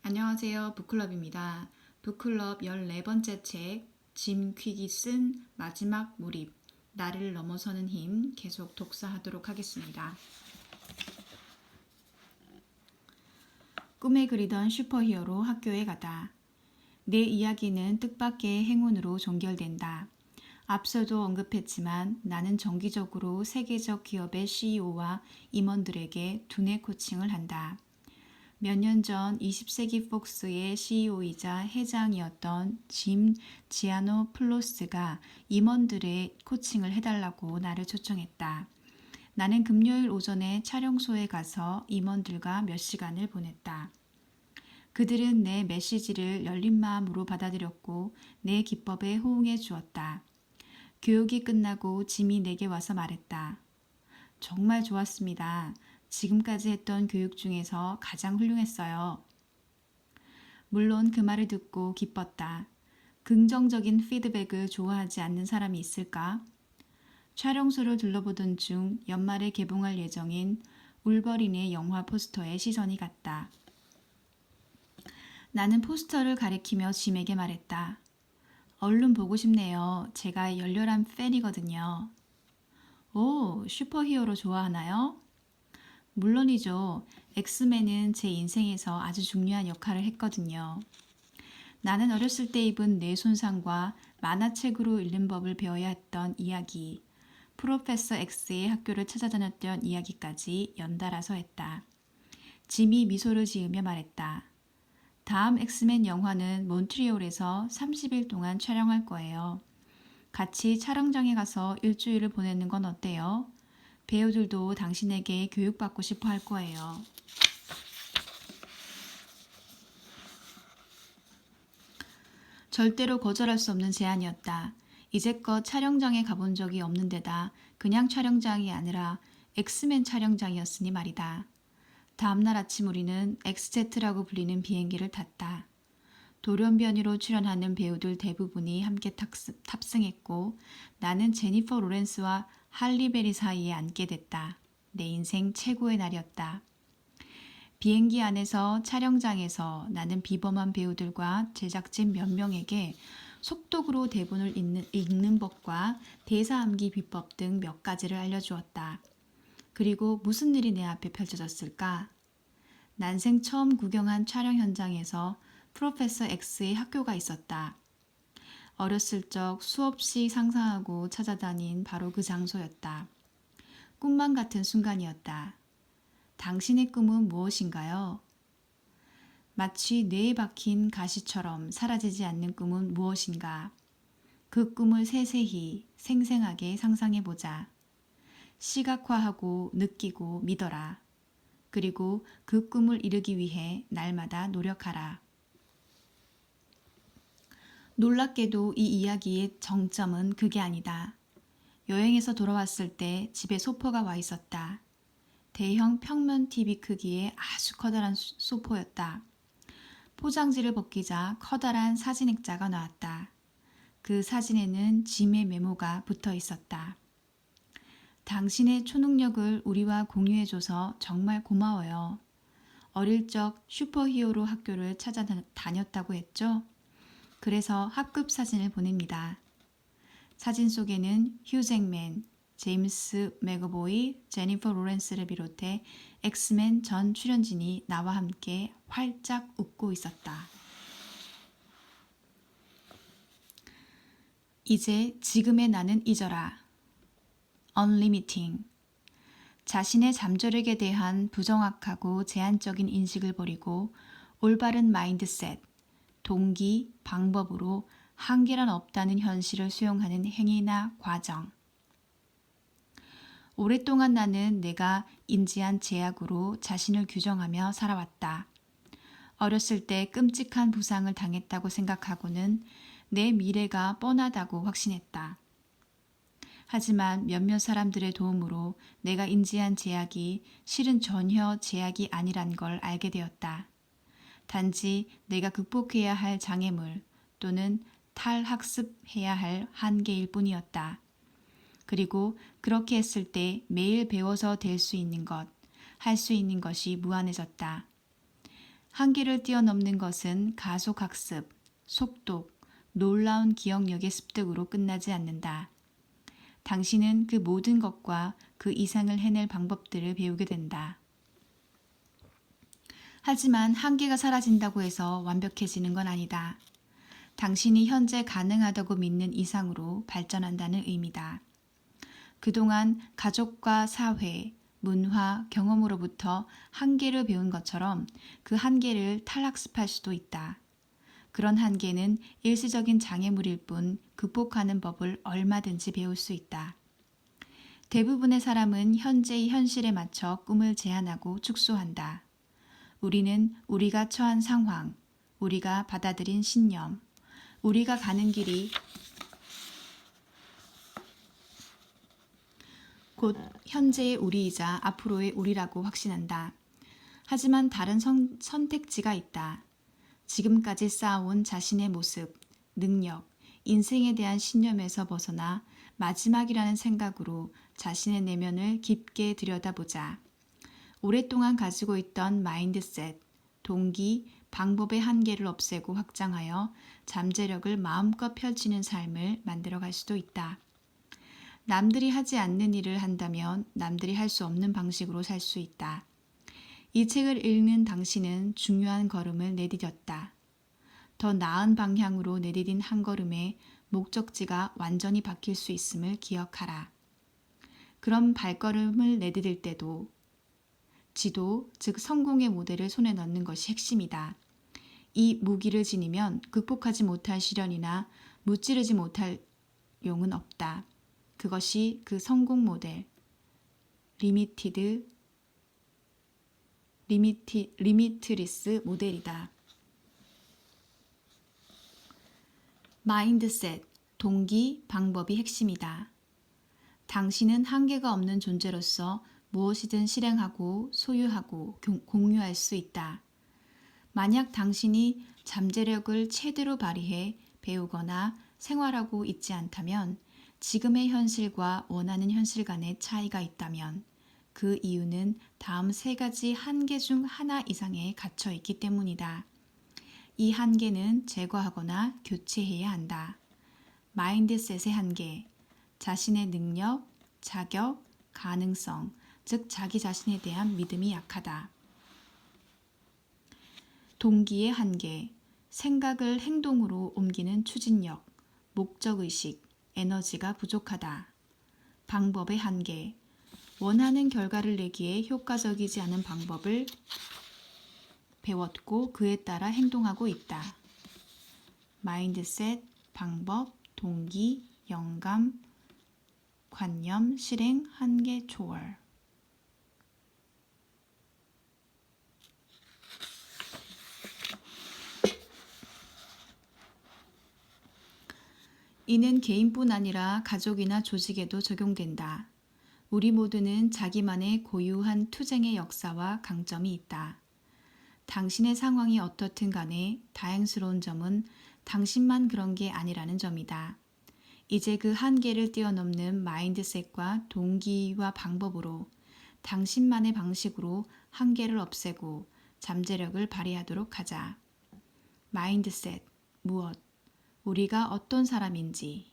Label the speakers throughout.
Speaker 1: 안녕하세요. 북클럽입니다. 북클럽 14번째 책, 짐 퀵이 쓴 마지막 몰입, 나를 넘어서는 힘 계속 독서하도록 하겠습니다. 꿈에 그리던 슈퍼히어로 학교에 가다. 내 이야기는 뜻밖의 행운으로 종결된다. 앞서도 언급했지만 나는 정기적으로 세계적 기업의 CEO와 임원들에게 두뇌 코칭을 한다. 몇 년 전 20세기 폭스의 CEO이자 회장이었던 짐 지아노플로스가 임원들의 코칭을 해달라고 나를 초청했다. 나는 금요일 오전에 촬영소에 가서 임원들과 몇 시간을 보냈다. 그들은 내 메시지를 열린 마음으로 받아들였고 내 기법에 호응해 주었다. 교육이 끝나고 짐이 내게 와서 말했다. 정말 좋았습니다. 지금까지 했던 교육 중에서 가장 훌륭했어요. 물론 그 말을 듣고 기뻤다. 긍정적인 피드백을 좋아하지 않는 사람이 있을까? 촬영소를 둘러보던 중 연말에 개봉할 예정인 울버린의 영화 포스터에 시선이 갔다. 나는 포스터를 가리키며 짐에게 말했다. 얼른 보고 싶네요. 제가 열렬한 팬이거든요. 오, 슈퍼히어로 좋아하나요? 물론이죠. 엑스맨은 제 인생에서 아주 중요한 역할을 했거든요. 나는 어렸을 때 입은 뇌 손상과 만화책으로 읽는 법을 배워야 했던 이야기, 프로페서 X의 학교를 찾아다녔던 이야기까지 연달아서 했다. 짐이 미소를 지으며 말했다. 다음 엑스맨 영화는 몬트리올에서 30일 동안 촬영할 거예요. 같이 촬영장에 가서 일주일을 보내는 건 어때요? 배우들도 당신에게 교육받고 싶어 할 거예요. 절대로 거절할 수 없는 제안이었다. 이제껏 촬영장에 가본 적이 없는 데다 그냥 촬영장이 아니라 엑스맨 촬영장이었으니 말이다. 다음날 아침 우리는 엑스제트라고 불리는 비행기를 탔다. 돌연변이로 출연하는 배우들 대부분이 함께 탑승했고 나는 제니퍼 로렌스와 할리베리 사이에 앉게 됐다. 내 인생 최고의 날이었다. 비행기 안에서 촬영장에서 나는 비범한 배우들과 제작진 몇 명에게 속독으로 대본을 읽는 법과 대사 암기 비법 등 몇 가지를 알려주었다. 그리고 무슨 일이 내 앞에 펼쳐졌을까? 난생 처음 구경한 촬영 현장에서 프로페서 X의 학교가 있었다. 어렸을 적 수없이 상상하고 찾아다닌 바로 그 장소였다. 꿈만 같은 순간이었다. 당신의 꿈은 무엇인가요? 마치 뇌에 박힌 가시처럼 사라지지 않는 꿈은 무엇인가? 그 꿈을 세세히 생생하게 상상해보자. 시각화하고 느끼고 믿어라. 그리고 그 꿈을 이루기 위해 날마다 노력하라. 놀랍게도 이 이야기의 정점은 그게 아니다. 여행에서 돌아왔을 때 집에 소포가 와 있었다. 대형 평면 TV 크기의 아주 커다란 소포였다. 포장지를 벗기자 커다란 사진 액자가 나왔다. 그 사진에는 짐의 메모가 붙어 있었다. 당신의 초능력을 우리와 공유해줘서 정말 고마워요. 어릴 적 슈퍼히어로 학교를 찾아다녔다고 했죠? 그래서 학급 사진을 보냅니다. 사진 속에는 휴 잭맨, 제임스 맥어보이, 제니퍼 로렌스를 비롯해 엑스맨 전 출연진이 나와 함께 활짝 웃고 있었다. 이제 지금의 나는 잊어라. Unlimiting. 자신의 잠재력에 대한 부정확하고 제한적인 인식을 버리고 올바른 마인드셋, 동기, 방법으로 한계란 없다는 현실을 수용하는 행위나 과정. 오랫동안 나는 내가 인지한 제약으로 자신을 규정하며 살아왔다. 어렸을 때 끔찍한 부상을 당했다고 생각하고는 내 미래가 뻔하다고 확신했다. 하지만 몇몇 사람들의 도움으로 내가 인지한 제약이 실은 전혀 제약이 아니란 걸 알게 되었다. 단지 내가 극복해야 할 장애물 또는 탈학습해야 할 한계일 뿐이었다. 그리고 그렇게 했을 때 매일 배워서 될 수 있는 것, 할 수 있는 것이 무한해졌다. 한계를 뛰어넘는 것은 가속학습, 속독, 놀라운 기억력의 습득으로 끝나지 않는다. 당신은 그 모든 것과 그 이상을 해낼 방법들을 배우게 된다. 하지만 한계가 사라진다고 해서 완벽해지는 건 아니다. 당신이 현재 가능하다고 믿는 이상으로 발전한다는 의미다. 그동안 가족과 사회, 문화, 경험으로부터 한계를 배운 것처럼 그 한계를 탈학습할 수도 있다. 그런 한계는 일시적인 장애물일 뿐 극복하는 법을 얼마든지 배울 수 있다. 대부분의 사람은 현재의 현실에 맞춰 꿈을 제한하고 축소한다. 우리는 우리가 처한 상황, 우리가 받아들인 신념, 우리가 가는 길이 곧 현재의 우리이자 앞으로의 우리라고 확신한다. 하지만 다른 선택지가 있다. 지금까지 쌓아온 자신의 모습, 능력, 인생에 대한 신념에서 벗어나 마지막이라는 생각으로 자신의 내면을 깊게 들여다보자. 오랫동안 가지고 있던 마인드셋, 동기, 방법의 한계를 없애고 확장하여 잠재력을 마음껏 펼치는 삶을 만들어갈 수도 있다. 남들이 하지 않는 일을 한다면 남들이 할 수 없는 방식으로 살 수 있다. 이 책을 읽는 당신은 중요한 걸음을 내디뎠다. 더 나은 방향으로 내디딘 한 걸음에 목적지가 완전히 바뀔 수 있음을 기억하라. 그런 발걸음을 내디딜 때도 지도, 즉 성공의 모델을 손에 넣는 것이 핵심이다. 이 무기를 지니면 극복하지 못할 시련이나 무찌르지 못할 용은 없다. 그것이 그 성공 모델, 리미트리스 모델이다. 마인드셋, 동기, 방법이 핵심이다. 당신은 한계가 없는 존재로서 무엇이든 실행하고 소유하고 공유할 수 있다. 만약 당신이 잠재력을 최대로 발휘해 배우거나 생활하고 있지 않다면 지금의 현실과 원하는 현실 간의 차이가 있다면 그 이유는 다음 세 가지 한계 중 하나 이상에 갇혀 있기 때문이다. 이 한계는 제거하거나 교체해야 한다. 마인드셋의 한계, 자신의 능력, 자격, 가능성, 즉 자기 자신에 대한 믿음이 약하다. 동기의 한계, 생각을 행동으로 옮기는 추진력, 목적의식, 에너지가 부족하다. 방법의 한계, 원하는 결과를 내기에 효과적이지 않은 방법을 배웠고 그에 따라 행동하고 있다. 마인드셋, 방법, 동기, 영감, 관념, 실행, 한계, 초월. 이는 개인뿐 아니라 가족이나 조직에도 적용된다. 우리 모두는 자기만의 고유한 투쟁의 역사와 강점이 있다. 당신의 상황이 어떻든 간에 다행스러운 점은 당신만 그런 게 아니라는 점이다. 이제 그 한계를 뛰어넘는 마인드셋과 동기와 방법으로 당신만의 방식으로 한계를 없애고 잠재력을 발휘하도록 하자. 마인드셋, 무엇? 우리가 어떤 사람인지,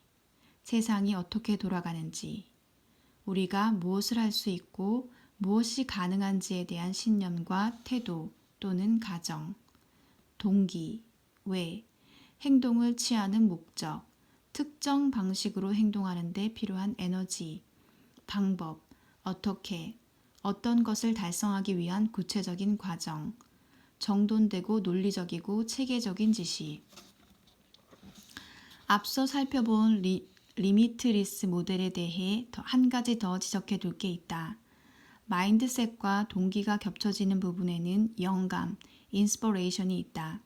Speaker 1: 세상이 어떻게 돌아가는지, 우리가 무엇을 할 수 있고 무엇이 가능한지에 대한 신념과 태도 또는 가정, 동기, 왜, 행동을 취하는 목적, 특정 방식으로 행동하는 데 필요한 에너지, 방법, 어떻게, 어떤 것을 달성하기 위한 구체적인 과정, 정돈되고 논리적이고 체계적인 지시. 앞서 살펴본 리미트리스 모델에 대해 한 가지 더 지적해 둘 게 있다. 마인드셋과 동기가 겹쳐지는 부분에는 영감, 인스퍼레이션이 있다.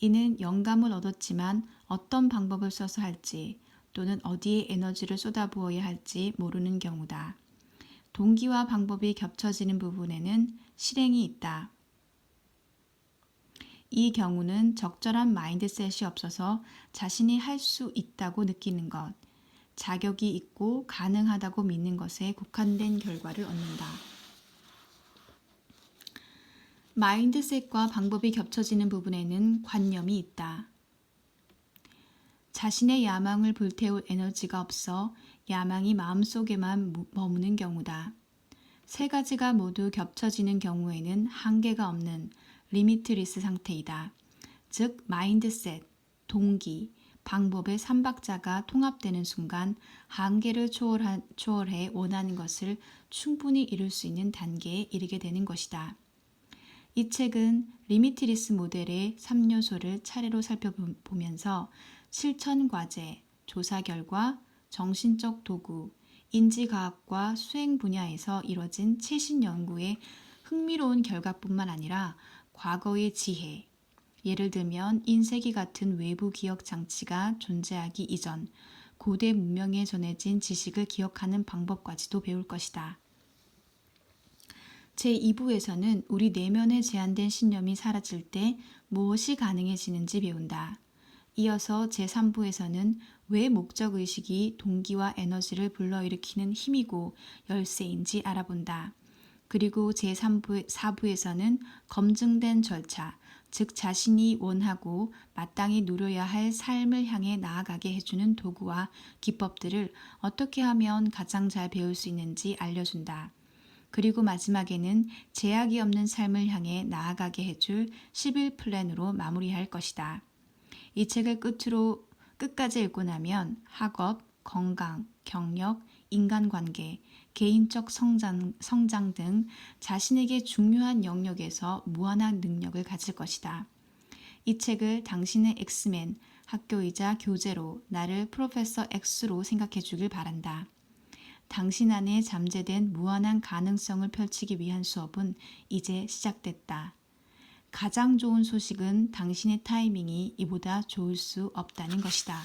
Speaker 1: 이는 영감을 얻었지만 어떤 방법을 써서 할지 또는 어디에 에너지를 쏟아부어야 할지 모르는 경우다. 동기와 방법이 겹쳐지는 부분에는 실행이 있다. 이 경우는 적절한 마인드셋이 없어서 자신이 할 수 있다고 느끼는 것, 자격이 있고 가능하다고 믿는 것에 국한된 결과를 얻는다. 마인드셋과 방법이 겹쳐지는 부분에는 관념이 있다. 자신의 야망을 불태울 에너지가 없어 야망이 마음속에만 머무는 경우다. 세 가지가 모두 겹쳐지는 경우에는 한계가 없는 리미트리스 상태이다. 즉 마인드셋, 동기, 방법의 삼박자가 통합되는 순간 한계를 초월해 원하는 것을 충분히 이룰 수 있는 단계에 이르게 되는 것이다. 이 책은 리미트리스 모델의 3요소를 차례로 살펴보면서 실천 과제, 조사 결과, 정신적 도구, 인지과학과 수행 분야에서 이뤄진 최신 연구의 흥미로운 결과뿐만 아니라 과거의 지혜, 예를 들면 인쇄기 같은 외부 기억 장치가 존재하기 이전 고대 문명에 전해진 지식을 기억하는 방법까지도 배울 것이다. 제2부에서는 우리 내면에 제한된 신념이 사라질 때 무엇이 가능해지는지 배운다. 이어서 제3부에서는 왜 목적의식이 동기와 에너지를 불러일으키는 힘이고 열쇠인지 알아본다. 그리고 제4부에서는 검증된 절차, 즉 자신이 원하고 마땅히 누려야 할 삶을 향해 나아가게 해주는 도구와 기법들을 어떻게 하면 가장 잘 배울 수 있는지 알려준다. 그리고 마지막에는 제약이 없는 삶을 향해 나아가게 해줄 10일 플랜으로 마무리할 것이다. 이 책을 끝까지 읽고 나면 학업, 건강, 경력, 인간관계, 개인적 성장 등 자신에게 중요한 영역에서 무한한 능력을 가질 것이다. 이 책을 당신의 엑스맨, 학교이자 교재로 나를 프로페서 X로 생각해 주길 바란다. 당신 안에 잠재된 무한한 가능성을 펼치기 위한 수업은 이제 시작됐다. 가장 좋은 소식은 당신의 타이밍이 이보다 좋을 수 없다는 것이다.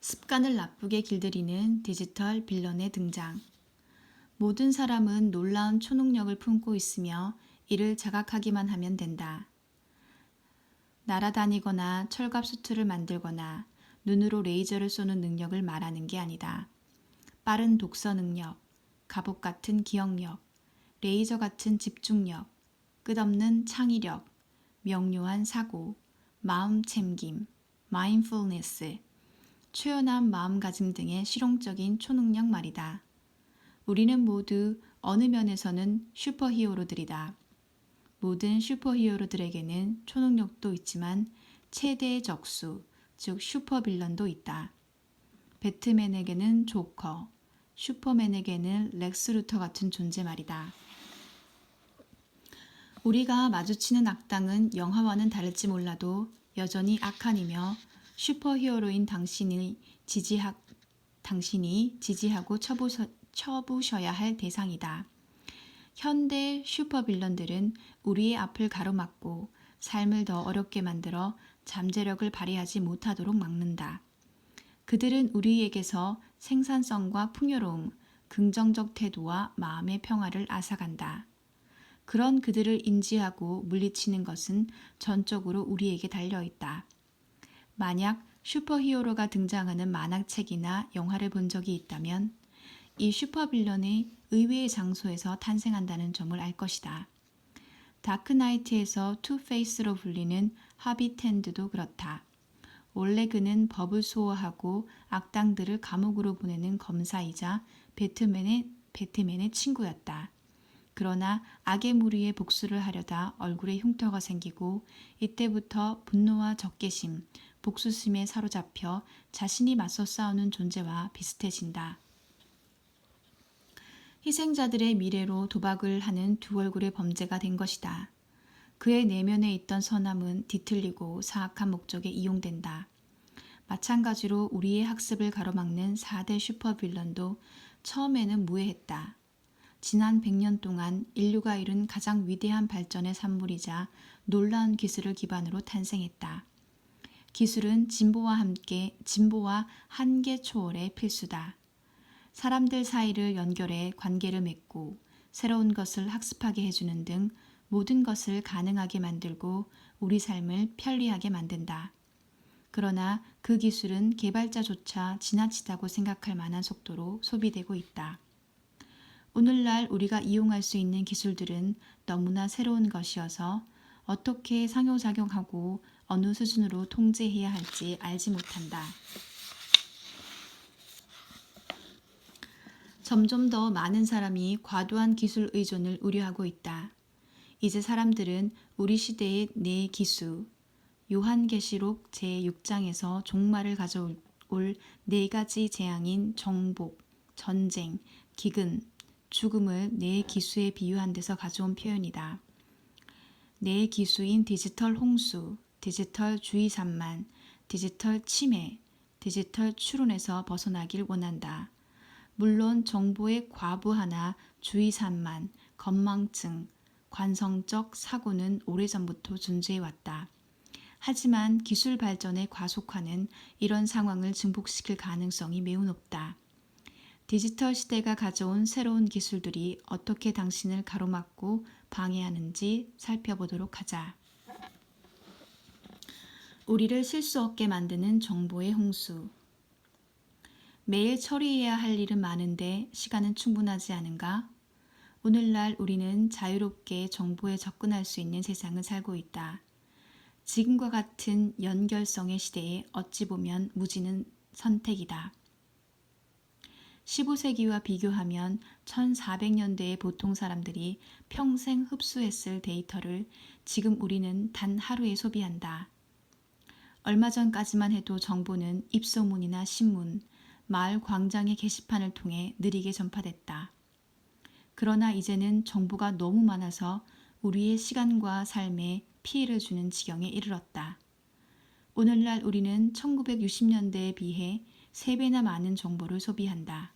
Speaker 1: 습관을 나쁘게 길들이는 디지털 빌런의 등장. 모든 사람은 놀라운 초능력을 품고 있으며 이를 자각하기만 하면 된다. 날아다니거나 철갑 수트를 만들거나 눈으로 레이저를 쏘는 능력을 말하는 게 아니다. 빠른 독서 능력, 갑옷 같은 기억력, 레이저 같은 집중력, 끝없는 창의력, 명료한 사고, 마음 챙김, 마인드풀니스, 초연한 마음가짐 등의 실용적인 초능력 말이다. 우리는 모두 어느 면에서는 슈퍼히어로들이다. 모든 슈퍼히어로들에게는 초능력도 있지만 최대의 적수, 즉 슈퍼빌런도 있다. 배트맨에게는 조커, 슈퍼맨에게는 렉스 루터 같은 존재 말이다. 우리가 마주치는 악당은 영화와는 다를지 몰라도 여전히 악한이며 슈퍼히어로인 당신이 지지하고 쳐부셔야 할 대상이다. 현대 슈퍼빌런들은 우리의 앞을 가로막고 삶을 더 어렵게 만들어 잠재력을 발휘하지 못하도록 막는다. 그들은 우리에게서 생산성과 풍요로움, 긍정적 태도와 마음의 평화를 앗아간다. 그런 그들을 인지하고 물리치는 것은 전적으로 우리에게 달려있다. 만약 슈퍼히어로가 등장하는 만화책이나 영화를 본 적이 있다면 이 슈퍼빌런이 의외의 장소에서 탄생한다는 점을 알 것이다. 다크나이트에서 투페이스로 불리는 하비 텐드도 그렇다. 원래 그는 법을 수호하고 악당들을 감옥으로 보내는 검사이자 배트맨의 친구였다. 그러나 악의 무리에 복수를 하려다 얼굴에 흉터가 생기고 이때부터 분노와 적개심, 복수심에 사로잡혀 자신이 맞서 싸우는 존재와 비슷해진다. 희생자들의 미래로 도박을 하는 두 얼굴의 범죄가 된 것이다. 그의 내면에 있던 선함은 뒤틀리고 사악한 목적에 이용된다. 마찬가지로 우리의 학습을 가로막는 4대 슈퍼빌런도 처음에는 무해했다. 지난 100년 동안 인류가 이룬 가장 위대한 발전의 산물이자 놀라운 기술을 기반으로 탄생했다. 기술은 진보와 한계 초월의 필수다. 사람들 사이를 연결해 관계를 맺고 새로운 것을 학습하게 해주는 등 모든 것을 가능하게 만들고 우리 삶을 편리하게 만든다. 그러나 그 기술은 개발자조차 지나치다고 생각할 만한 속도로 소비되고 있다. 오늘날 우리가 이용할 수 있는 기술들은 너무나 새로운 것이어서 어떻게 상호작용하고 어느 수준으로 통제해야 할지 알지 못한다. 점점 더 많은 사람이 과도한 기술 의존을 우려하고 있다. 이제 사람들은 우리 시대의 네 기수, 요한계시록 제6장에서 종말을 가져올 네 가지 재앙인 정복, 전쟁, 기근, 죽음을 네 기수에 비유한 데서 가져온 표현이다. 네 기수인 디지털 홍수, 디지털 주의 산만, 디지털 침해, 디지털 추론에서 벗어나길 원한다. 물론 정보의 과부하나 주의 산만, 건망증, 관성적 사고는 오래전부터 존재해왔다. 하지만 기술 발전의 과속화는 이런 상황을 증폭시킬 가능성이 매우 높다. 디지털 시대가 가져온 새로운 기술들이 어떻게 당신을 가로막고 방해하는지 살펴보도록 하자. 우리를 실수 없게 만드는 정보의 홍수. 매일 처리해야 할 일은 많은데 시간은 충분하지 않은가? 오늘날 우리는 자유롭게 정보에 접근할 수 있는 세상을 살고 있다. 지금과 같은 연결성의 시대에 어찌 보면 무지는 선택이다. 15세기와 비교하면 1400년대의 보통 사람들이 평생 흡수했을 데이터를 지금 우리는 단 하루에 소비한다. 얼마 전까지만 해도 정보는 입소문이나 신문, 마을 광장의 게시판을 통해 느리게 전파됐다. 그러나 이제는 정보가 너무 많아서 우리의 시간과 삶에 피해를 주는 지경에 이르렀다. 오늘날 우리는 1960년대에 비해 3배나 많은 정보를 소비한다.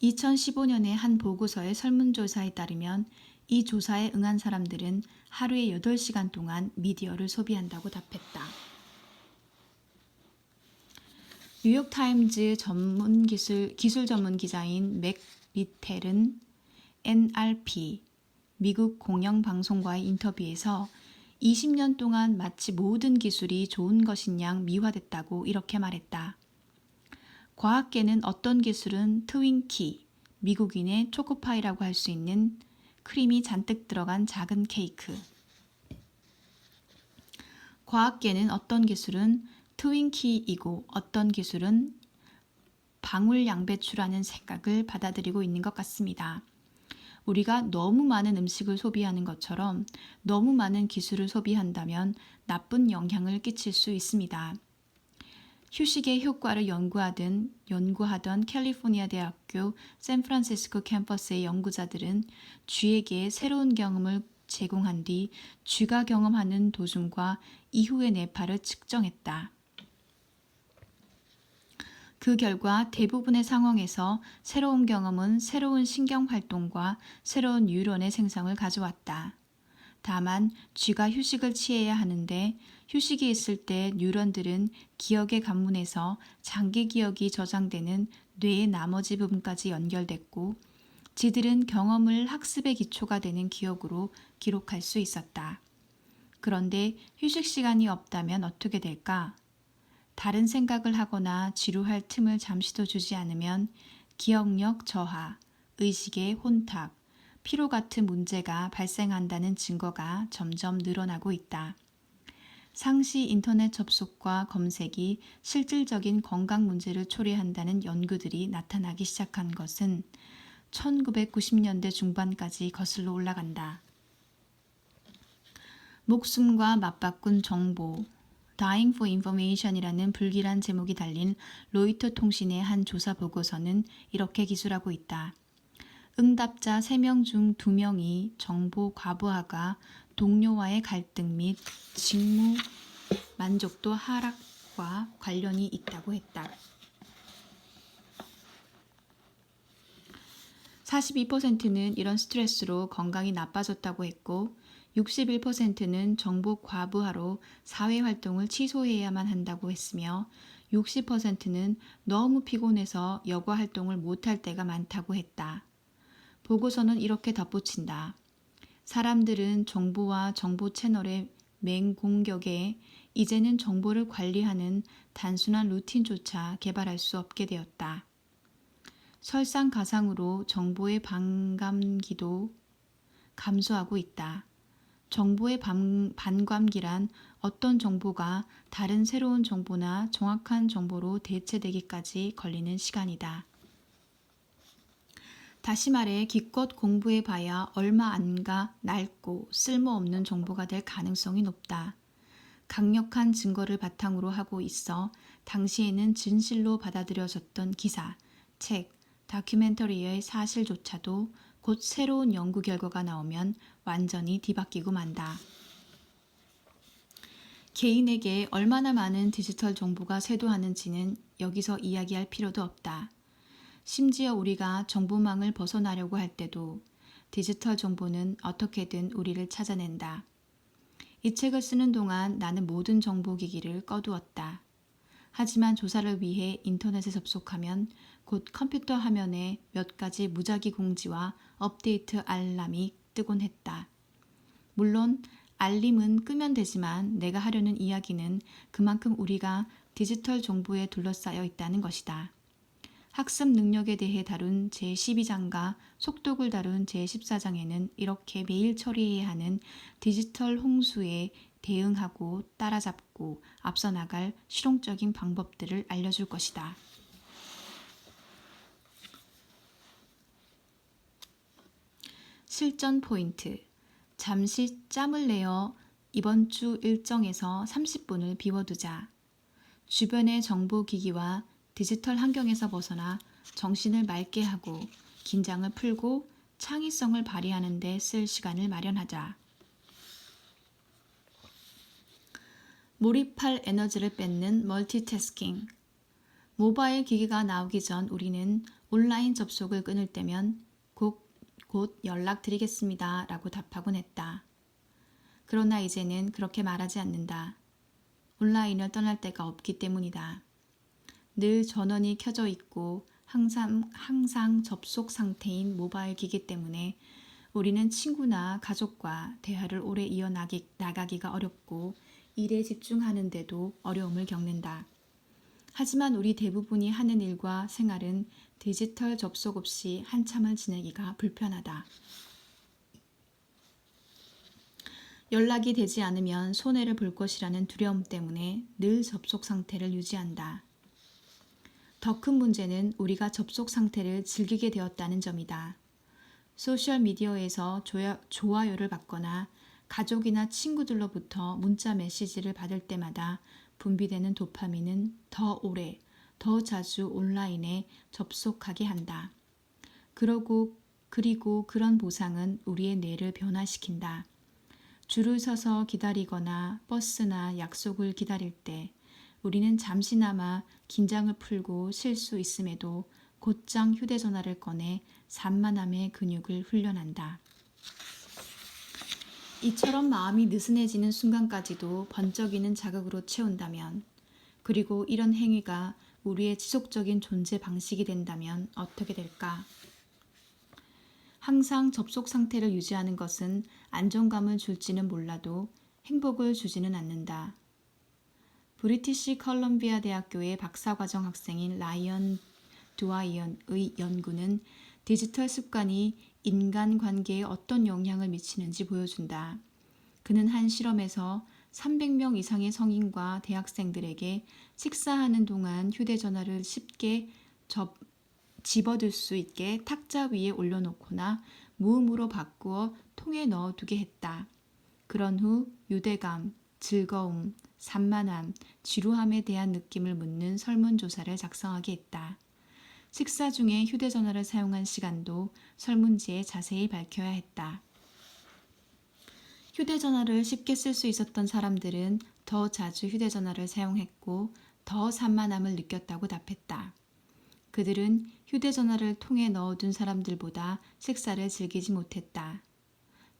Speaker 1: 2015년의 한 보고서의 설문조사에 따르면 이 조사에 응한 사람들은 하루에 8시간 동안 미디어를 소비한다고 답했다. 뉴욕타임즈 기술 전문 기자인 맥 리텔은 NRP, 미국 공영방송과의 인터뷰에서 20년 동안 마치 모든 기술이 좋은 것인 양 미화됐다고 이렇게 말했다. 과학계는 어떤 기술은 트윈키, 미국인의 초코파이라고 할 수 있는 크림이 잔뜩 들어간 작은 케이크. 과학계는 어떤 기술은 트윈키이고 어떤 기술은 방울 양배추라는 생각을 받아들이고 있는 것 같습니다. 우리가 너무 많은 음식을 소비하는 것처럼 너무 많은 기술을 소비한다면 나쁜 영향을 끼칠 수 있습니다. 휴식의 효과를 연구하던 캘리포니아 대학교 샌프란시스코 캠퍼스의 연구자들은 쥐에게 새로운 경험을 제공한 뒤 쥐가 경험하는 도중과 이후의 뇌파를 측정했다. 그 결과 대부분의 상황에서 새로운 경험은 새로운 신경활동과 새로운 뉴런의 생성을 가져왔다. 다만 쥐가 휴식을 취해야 하는데 휴식이 있을 때 뉴런들은 기억의 관문에서 장기 기억이 저장되는 뇌의 나머지 부분까지 연결됐고 쥐들은 경험을 학습의 기초가 되는 기억으로 기록할 수 있었다. 그런데 휴식 시간이 없다면 어떻게 될까? 다른 생각을 하거나 지루할 틈을 잠시도 주지 않으면 기억력 저하, 의식의 혼탁, 피로 같은 문제가 발생한다는 증거가 점점 늘어나고 있다. 상시 인터넷 접속과 검색이 실질적인 건강 문제를 초래한다는 연구들이 나타나기 시작한 것은 1990년대 중반까지 거슬러 올라간다. 목숨과 맞바꾼 정보, Dying for Information이라는 불길한 제목이 달린 로이터 통신의 한 조사 보고서는 이렇게 기술하고 있다. 응답자 3명 중 2명이 정보 과부하가 동료와의 갈등 및 직무 만족도 하락과 관련이 있다고 했다. 42%는 이런 스트레스로 건강이 나빠졌다고 했고 61%는 정보 과부하로 사회활동을 취소해야만 한다고 했으며 60%는 너무 피곤해서 여가활동을 못할 때가 많다고 했다. 보고서는 이렇게 덧붙인다. 사람들은 정보와 정보 채널의 맹공격에 이제는 정보를 관리하는 단순한 루틴조차 개발할 수 없게 되었다. 설상가상으로 정보의 반감기도 감소하고 있다. 정보의 반감기란 어떤 정보가 다른 새로운 정보나 정확한 정보로 대체되기까지 걸리는 시간이다. 다시 말해 기껏 공부해봐야 얼마 안 가 낡고 쓸모없는 정보가 될 가능성이 높다. 강력한 증거를 바탕으로 하고 있어 당시에는 진실로 받아들여졌던 기사, 책, 다큐멘터리의 사실조차도 곧 새로운 연구 결과가 나오면 완전히 뒤바뀌고 만다. 개인에게 얼마나 많은 디지털 정보가 쇄도하는지는 여기서 이야기할 필요도 없다. 심지어 우리가 정보망을 벗어나려고 할 때도 디지털 정보는 어떻게든 우리를 찾아낸다. 이 책을 쓰는 동안 나는 모든 정보기기를 꺼두었다. 하지만 조사를 위해 인터넷에 접속하면 곧 컴퓨터 화면에 몇 가지 무작위 공지와 업데이트 알람이 뜨곤 했다. 물론 알림은 끄면 되지만 내가 하려는 이야기는 그만큼 우리가 디지털 정보에 둘러싸여 있다는 것이다. 학습 능력에 대해 다룬 제12장과 속독을 다룬 제14장에는 이렇게 매일 처리해야 하는 디지털 홍수에 대응하고 따라잡고 앞서 나갈 실용적인 방법들을 알려줄 것이다. 실전 포인트. 잠시 짬을 내어 이번 주 일정에서 30분을 비워두자. 주변의 정보기기와 디지털 환경에서 벗어나 정신을 맑게 하고 긴장을 풀고 창의성을 발휘하는 데 쓸 시간을 마련하자. 몰입할 에너지를 뺏는 멀티태스킹. 모바일 기기가 나오기 전 우리는 온라인 접속을 끊을 때면 곧 연락드리겠습니다 라고 답하곤 했다. 그러나 이제는 그렇게 말하지 않는다. 온라인을 떠날 데가 없기 때문이다. 늘 전원이 켜져 있고 항상 접속 상태인 모바일 기기 때문에 우리는 친구나 가족과 대화를 오래 이어나가기가 어렵고 일에 집중하는데도 어려움을 겪는다. 하지만 우리 대부분이 하는 일과 생활은 디지털 접속 없이 한참을 지내기가 불편하다. 연락이 되지 않으면 손해를 볼 것이라는 두려움 때문에 늘 접속 상태를 유지한다. 더 큰 문제는 우리가 접속 상태를 즐기게 되었다는 점이다. 소셜미디어에서 좋아요를 받거나 가족이나 친구들로부터 문자 메시지를 받을 때마다 분비되는 도파민은 더 오래, 더 자주 온라인에 접속하게 한다. 그리고 그런 보상은 우리의 뇌를 변화시킨다. 줄을 서서 기다리거나 버스나 약속을 기다릴 때 우리는 잠시나마 긴장을 풀고 쉴 수 있음에도 곧장 휴대전화를 꺼내 산만함의 근육을 훈련한다. 이처럼 마음이 느슨해지는 순간까지도 번쩍이는 자극으로 채운다면, 그리고 이런 행위가 우리의 지속적인 존재 방식이 된다면 어떻게 될까? 항상 접속 상태를 유지하는 것은 안정감을 줄지는 몰라도 행복을 주지는 않는다. 브리티시 컬럼비아 대학교의 박사과정 학생인 라이언 두아이언의 연구는 디지털 습관이 인간관계에 어떤 영향을 미치는지 보여준다. 그는 한 실험에서 300명 이상의 성인과 대학생들에게 식사하는 동안 휴대전화를 쉽게 집어들 수 있게 탁자 위에 올려놓거나 무음으로 바꾸어 통에 넣어두게 했다. 그런 후 유대감, 즐거움, 산만함, 지루함에 대한 느낌을 묻는 설문조사를 작성하게 했다. 식사 중에 휴대전화를 사용한 시간도 설문지에 자세히 밝혀야 했다. 휴대전화를 쉽게 쓸 수 있었던 사람들은 더 자주 휴대전화를 사용했고 더 산만함을 느꼈다고 답했다. 그들은 휴대전화를 통에 넣어둔 사람들보다 식사를 즐기지 못했다.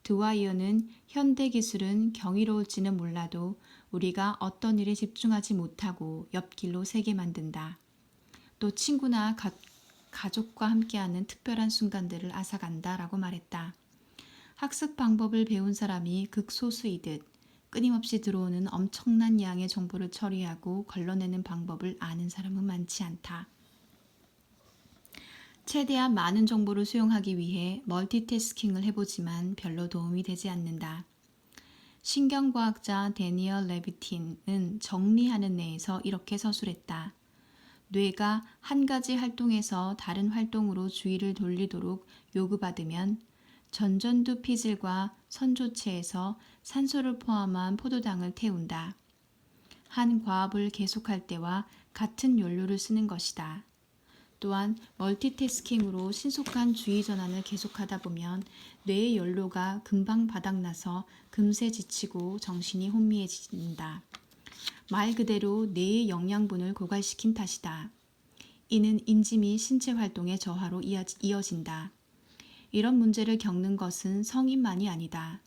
Speaker 1: 드와이어는 현대 기술은 경이로울지는 몰라도 우리가 어떤 일에 집중하지 못하고 옆길로 새게 만든다. 또 친구나 가족과 함께하는 특별한 순간들을 앗아간다 라고 말했다. 학습 방법을 배운 사람이 극소수이듯 끊임없이 들어오는 엄청난 양의 정보를 처리하고 걸러내는 방법을 아는 사람은 많지 않다. 최대한 많은 정보를 수용하기 위해 멀티태스킹을 해보지만 별로 도움이 되지 않는다. 신경과학자 데니얼 레비틴은 정리하는 내에서 이렇게 서술했다. 뇌가 한 가지 활동에서 다른 활동으로 주의를 돌리도록 요구받으면 전전두 피질과 선조체에서 산소를 포함한 포도당을 태운다. 한 과업을 계속할 때와 같은 연료를 쓰는 것이다. 또한 멀티태스킹으로 신속한 주의 전환을 계속하다 보면 뇌의 연료가 금방 바닥나서 금세 지치고 정신이 혼미해진다. 말 그대로 뇌의 영양분을 고갈시킨 탓이다. 이는 인지 및 신체 활동의 저하로 이어진다. 이런 문제를 겪는 것은 성인만이 아니다.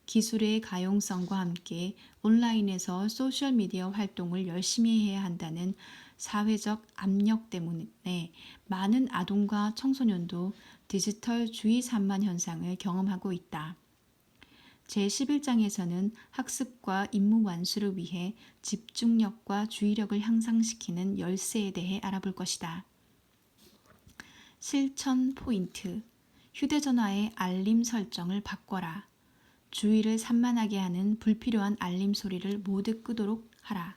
Speaker 1: 기술의 가용성과 함께 온라인에서 소셜미디어 활동을 열심히 해야 한다는 사회적 압력 때문에 많은 아동과 청소년도 디지털 주의 산만 현상을 경험하고 있다. 제11장에서는 학습과 임무 완수를 위해 집중력과 주의력을 향상시키는 열쇠에 대해 알아볼 것이다. 실천 포인트. 휴대전화의 알림 설정을 바꿔라. 주의를 산만하게 하는 불필요한 알림 소리를 모두 끄도록 하라.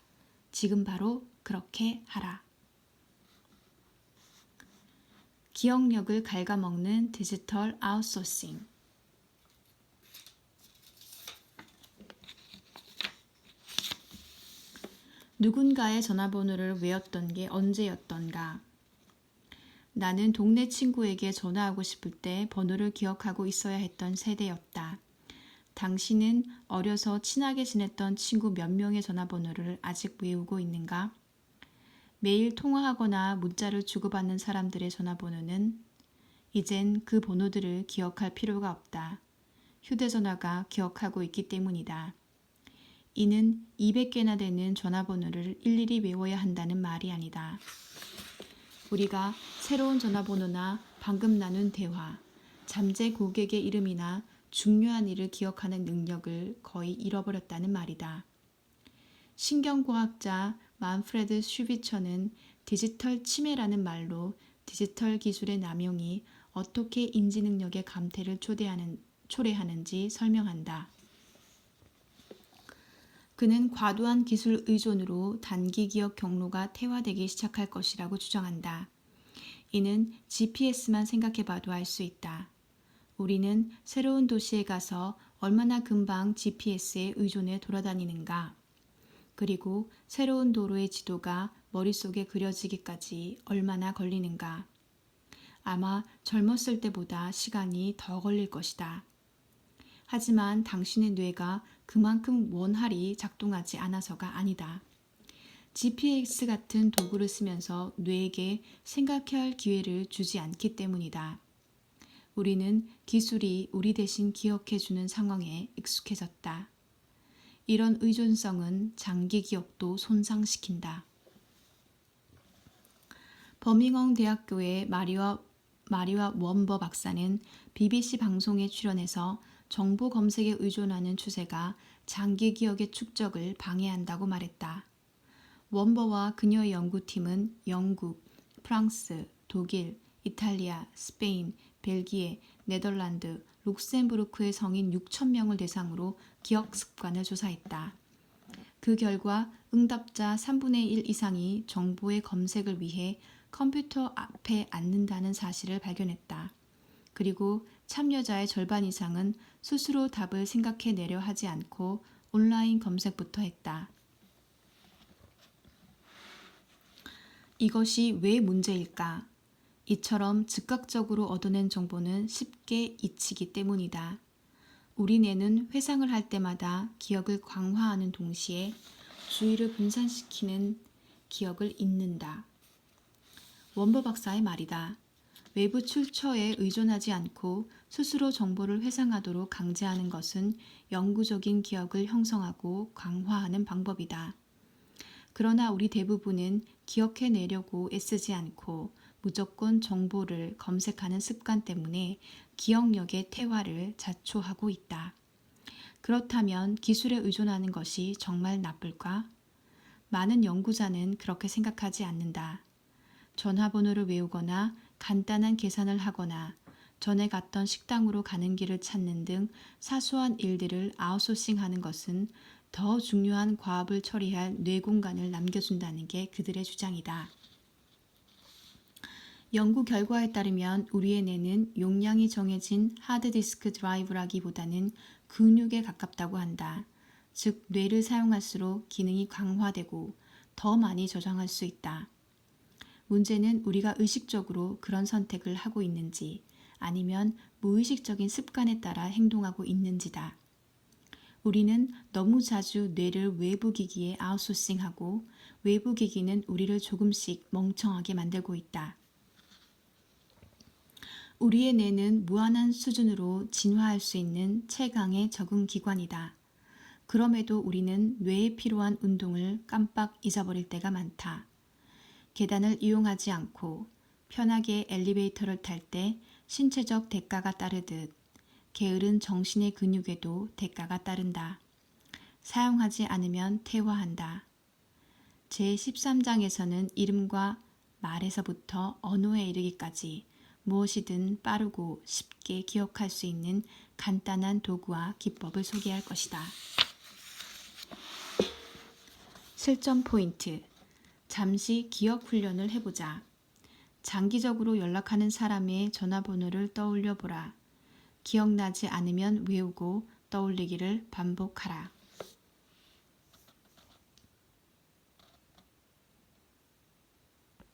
Speaker 1: 지금 바로 그렇게 하라. 기억력을 갉아먹는 디지털 아웃소싱. 누군가의 전화번호를 외웠던 게 언제였던가. 나는 동네 친구에게 전화하고 싶을 때 번호를 기억하고 있어야 했던 세대였다. 당신은 어려서 친하게 지냈던 친구 몇 명의 전화번호를 아직 외우고 있는가? 매일 통화하거나 문자를 주고받는 사람들의 전화번호는 이젠 그 번호들을 기억할 필요가 없다. 휴대전화가 기억하고 있기 때문이다. 이는 200개나 되는 전화번호를 일일이 외워야 한다는 말이 아니다. 우리가 새로운 전화번호나 방금 나눈 대화, 잠재 고객의 이름이나 중요한 일을 기억하는 능력을 거의 잃어버렸다는 말이다. 신경과학자 만프레드 슈비처는 디지털 치매라는 말로 디지털 기술의 남용이 어떻게 인지 능력의 감퇴를 초래하는지 설명한다. 그는 과도한 기술 의존으로 단기 기억 경로가 퇴화되기 시작할 것이라고 주장한다. 이는 GPS만 생각해봐도 알 수 있다. 우리는 새로운 도시에 가서 얼마나 금방 GPS에 의존해 돌아다니는가? 그리고 새로운 도로의 지도가 머릿속에 그려지기까지 얼마나 걸리는가? 아마 젊었을 때보다 시간이 더 걸릴 것이다. 하지만 당신의 뇌가 그만큼 원활히 작동하지 않아서가 아니다. GPS 같은 도구를 쓰면서 뇌에게 생각해야 할 기회를 주지 않기 때문이다. 우리는 기술이 우리 대신 기억해주는 상황에 익숙해졌다. 이런 의존성은 장기 기억도 손상시킨다. 버밍엄 대학교의 마리와 원버 박사는 BBC 방송에 출연해서 정보 검색에 의존하는 추세가 장기 기억의 축적을 방해한다고 말했다. 원버와 그녀의 연구팀은 영국, 프랑스, 독일, 이탈리아, 스페인, 벨기에, 네덜란드, 룩셈부르크의 성인 6,000명을 대상으로 기억 습관을 조사했다. 그 결과 응답자 3분의 1 이상이 정보의 검색을 위해 컴퓨터 앞에 앉는다는 사실을 발견했다. 그리고 참여자의 절반 이상은 스스로 답을 생각해내려 하지 않고 온라인 검색부터 했다. 이것이 왜 문제일까? 이처럼 즉각적으로 얻어낸 정보는 쉽게 잊히기 때문이다. 우리 뇌는 회상을 할 때마다 기억을 강화하는 동시에 주의를 분산시키는 기억을 잊는다. 원버 박사의 말이다. 외부 출처에 의존하지 않고 스스로 정보를 회상하도록 강제하는 것은 영구적인 기억을 형성하고 강화하는 방법이다. 그러나 우리 대부분은 기억해내려고 애쓰지 않고 무조건 정보를 검색하는 습관 때문에 기억력의 퇴화를 자초하고 있다. 그렇다면 기술에 의존하는 것이 정말 나쁠까? 많은 연구자는 그렇게 생각하지 않는다. 전화번호를 외우거나 간단한 계산을 하거나 전에 갔던 식당으로 가는 길을 찾는 등 사소한 일들을 아웃소싱하는 것은 더 중요한 과업을 처리할 뇌 공간을 남겨준다는 게 그들의 주장이다. 연구 결과에 따르면 우리의 뇌는 용량이 정해진 하드디스크 드라이브라기보다는 근육에 가깝다고 한다. 즉, 뇌를 사용할수록 기능이 강화되고 더 많이 저장할 수 있다. 문제는 우리가 의식적으로 그런 선택을 하고 있는지 아니면 무의식적인 습관에 따라 행동하고 있는지다. 우리는 너무 자주 뇌를 외부 기기에 아웃소싱하고 외부 기기는 우리를 조금씩 멍청하게 만들고 있다. 우리의 뇌는 무한한 수준으로 진화할 수 있는 최강의 적응 기관이다. 그럼에도 우리는 뇌에 필요한 운동을 깜빡 잊어버릴 때가 많다. 계단을 이용하지 않고 편하게 엘리베이터를 탈 때 신체적 대가가 따르듯 게으른 정신의 근육에도 대가가 따른다. 사용하지 않으면 퇴화한다. 제13장에서는 이름과 말에서부터 언어에 이르기까지 무엇이든 빠르고 쉽게 기억할 수 있는 간단한 도구와 기법을 소개할 것이다. 실전 포인트. 잠시 기억 훈련을 해보자. 장기적으로 연락하는 사람의 전화번호를 떠올려 보라. 기억나지 않으면 외우고 떠올리기를 반복하라.